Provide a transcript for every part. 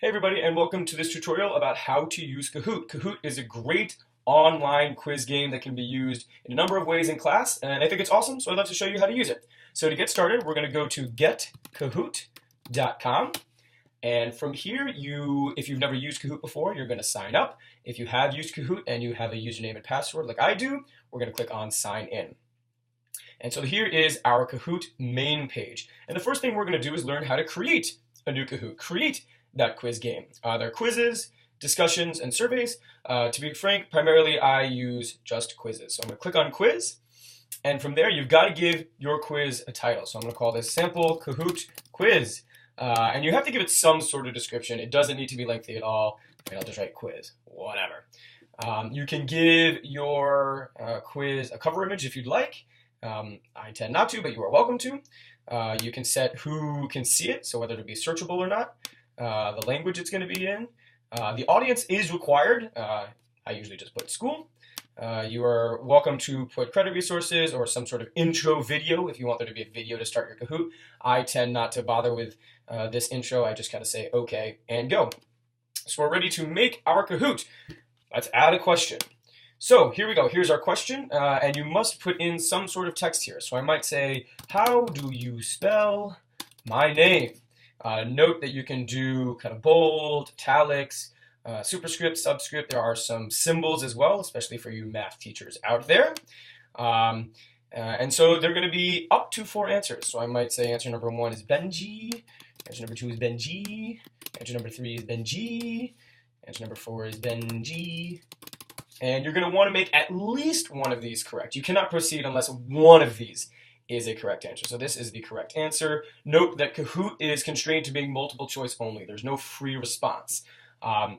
Hey everybody, and welcome to this tutorial about how to use Kahoot. Kahoot is a great online quiz game that can be used in a number of ways in class, and I think it's awesome, so I'd love to show you how to use it. So to get started, we're going to go to getkahoot.com, and from here, if you've never used Kahoot before, you're going to sign up. If you have used Kahoot and you have a username and password like I do, we're going to click on Sign In. And so here is our Kahoot main page. And the first thing we're going to do is learn how to create a new Kahoot. Create that quiz game. There are quizzes, discussions, and surveys. To be frank, primarily I use just quizzes. So I'm going to click on quiz, and from there you've got to give your quiz a title. So I'm going to call this Sample Kahoot Quiz. And you have to give it some sort of description. It doesn't need to be lengthy at all. I mean, I'll just write quiz, whatever. You can give your quiz a cover image if you'd like. I tend not to, but you are welcome to. You can set who can see it, so whether it be searchable or not. The language it's going to be in. The audience is required. I usually just put school. You are welcome to put credit resources or some sort of intro video if you want there to be a video to start your Kahoot. I tend not to bother with this intro. I just kind of say okay and go. So we're ready to make our Kahoot. Let's add a question. So here we go. Here's our question, and you must put in some sort of text here. So I might say, how do you spell my name? Note that you can do kind of bold, italics, superscript, subscript. There are some symbols as well, especially for you math teachers out there. And so they're going to be up to 4 answers. So I might say answer number 1 is Benji, answer number 2 is Benji, answer number 3 is Benji, answer number 4 is Benji. And you're going to want to make at least one of these correct. You cannot proceed unless one of these is a correct answer. So this is the correct answer. Note that Kahoot is constrained to being multiple choice only. There's no free response. You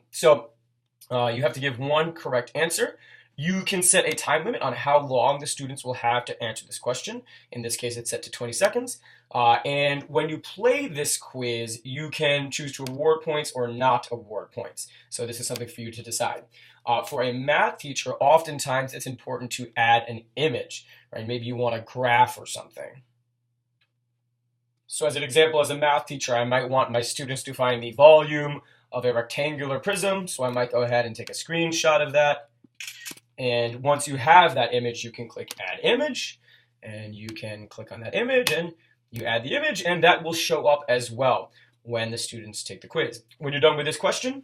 have to give one correct answer. You can set a time limit on how long the students will have to answer this question. In this case, it's set to 20 seconds. And when you play this quiz, you can choose to award points or not award points. So this is something for you to decide. For a math teacher, oftentimes it's important to add an image, right? Maybe you want a graph or something. So as an example, as a math teacher, I might want my students to find the volume of a rectangular prism. So I might go ahead and take a screenshot of that. And once you have that image, you can click Add Image, and you can click on that image, and you add the image, and that will show up as well when the students take the quiz. When you're done with this question,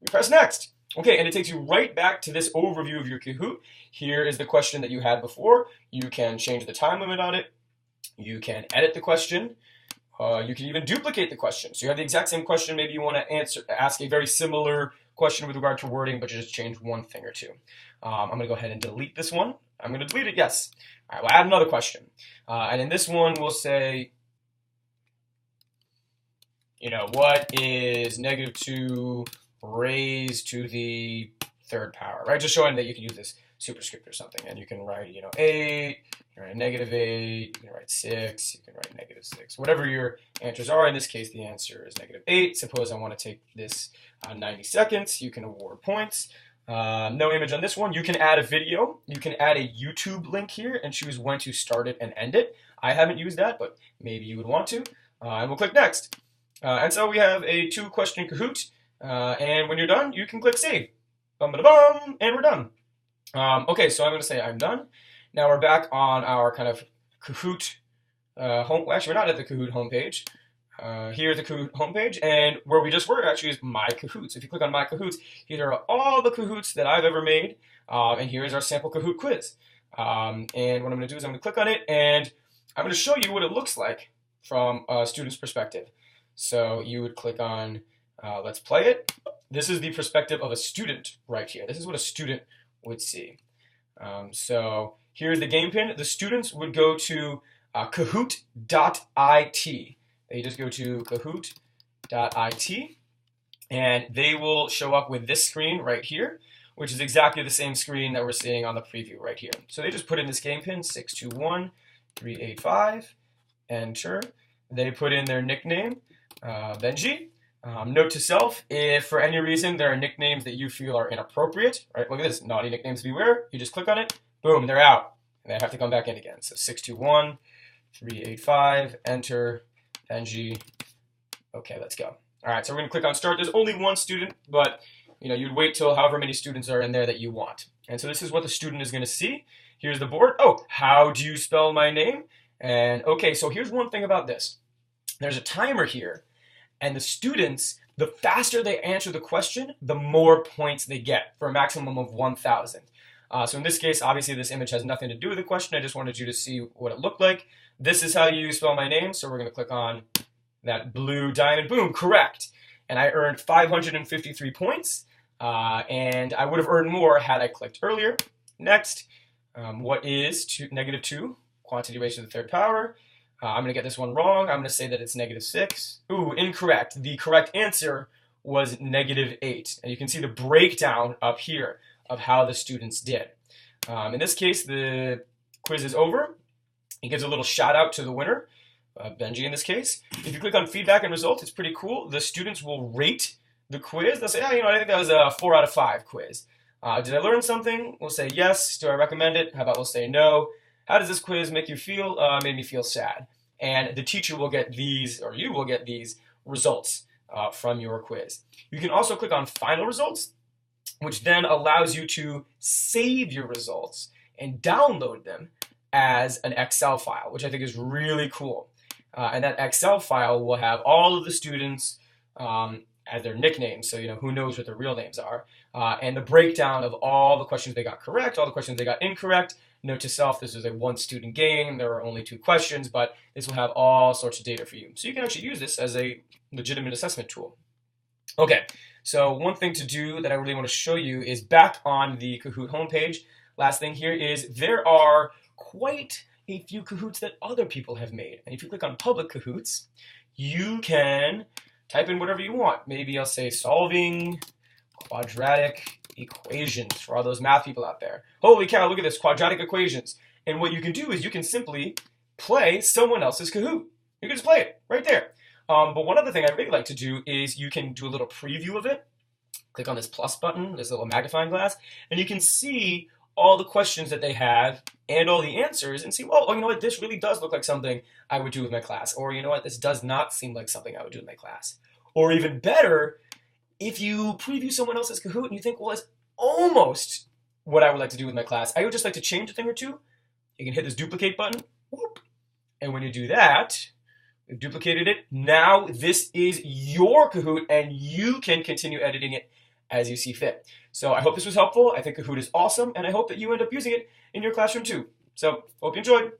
you press Next. Okay, and it takes you right back to this overview of your Kahoot. Here is the question that you had before. You can change the time limit on it. You can edit the question. You can even duplicate the question. So you have the exact same question. Maybe you want to ask a very similar question with regard to wording, but you just change one thing or two. I'm going to go ahead and delete this one. I'm going to delete it, yes. All right, we'll add another question. And in this one, we'll say, what is -2 raised to the 3rd power, right? Just showing that you can use this superscript or something. And you can write, 8, you can write -8, you can write 6, you can write -6. Whatever your answers are, in this case, the answer is -8. Suppose I want to take this 90 seconds. You can award points. No image on this one. You can add a video. You can add a YouTube link here and choose when to start it and end it. I haven't used that, but maybe you would want to. And we'll click Next. And so we have a 2-question Kahoot. And when you're done, you can click Save. Bum-ba-da-bum, and we're done. Okay, so I'm going to say I'm done. Now we're back on our kind of Kahoot home. Well, actually, we're not at the Kahoot homepage. Here at the Cahoot homepage, and where we just were actually is My Kahoots. If you click on My Kahoots, here are all the Kahoots that I've ever made, and here is our sample Kahoot quiz. And what I'm going to do is I'm going to click on it, and I'm going to show you what it looks like from a student's perspective. So you would click on Let's Play It. This is the perspective of a student right here. This is what a student would see. So here's the game pin. The students would go to kahoot.it. They just go to kahoot.it, and they will show up with this screen right here, which is exactly the same screen that we're seeing on the preview right here. So they just put in this game pin, 621385, enter. They put in their nickname, Benji. Note to self, if for any reason there are nicknames that you feel are inappropriate, right? Look at this, naughty nicknames beware. You just click on it, boom, they're out. And they have to come back in again. So 621385, enter. Benji. Okay, let's go. All right, so we're going to click on start. There's only one student, but you'd wait till however many students are in there that you want. And so this is what the student is going to see. Here's the board. Oh, how do you spell my name? And okay, so here's one thing about this. There's a timer here, and the students, the faster they answer the question, the more points they get for a maximum of 1,000. So in this case, obviously this image has nothing to do with the question. I just wanted you to see what it looked like. This is how you spell my name. So we're going to click on that blue diamond. Boom, correct. And I earned 553 points. And I would have earned more had I clicked earlier. Next, what is -2? Quantity raised to the third power. I'm going to get this one wrong. I'm going to say that it's -6. Ooh, incorrect. The correct answer was -8. And you can see the breakdown up here of how the students did. In this case, the quiz is over. It gives a little shout out to the winner, Benji in this case. If you click on feedback and results, it's pretty cool. The students will rate the quiz. They'll say, I think that was a 4 out of 5 quiz. Did I learn something? We'll say yes. Do I recommend it? How about we'll say no? How does this quiz make you feel? Made me feel sad. And the teacher will get these, or you will get these results from your quiz. You can also click on final results, which then allows you to save your results and download them as an Excel file, which I think is really cool. And that Excel file will have all of the students as their nicknames, so who knows what their real names are, and the breakdown of all the questions they got correct, all the questions they got incorrect. Note to self, this is a one-student game. There are only 2 questions, but this will have all sorts of data for you. So you can actually use this as a legitimate assessment tool. Okay, so one thing to do that I really want to show you is back on the Cahoot homepage. Last thing here is there are quite a few Kahoots that other people have made. And if you click on public Kahoots, you can type in whatever you want. Maybe I'll say solving quadratic equations for all those math people out there. Holy cow, look at this, quadratic equations. And what you can do is you can simply play someone else's Kahoot. You can just play it right there. But one other thing I really like to do is you can do a little preview of it. Click on this plus button, this little magnifying glass, and you can see all the questions that they have and all the answers and see, well, you know what, this really does look like something I would do with my class. Or you know what, this does not seem like something I would do with my class. Or even better, if you preview someone else's Kahoot and you think, well, it's almost what I would like to do with my class, I would just like to change a thing or two, you can hit this duplicate button, whoop, and when you do that, we've duplicated it. Now this is your Kahoot and you can continue editing it as you see fit. So I hope this was helpful. I think Kahoot is awesome and I hope that you end up using it in your classroom too. So hope you enjoyed.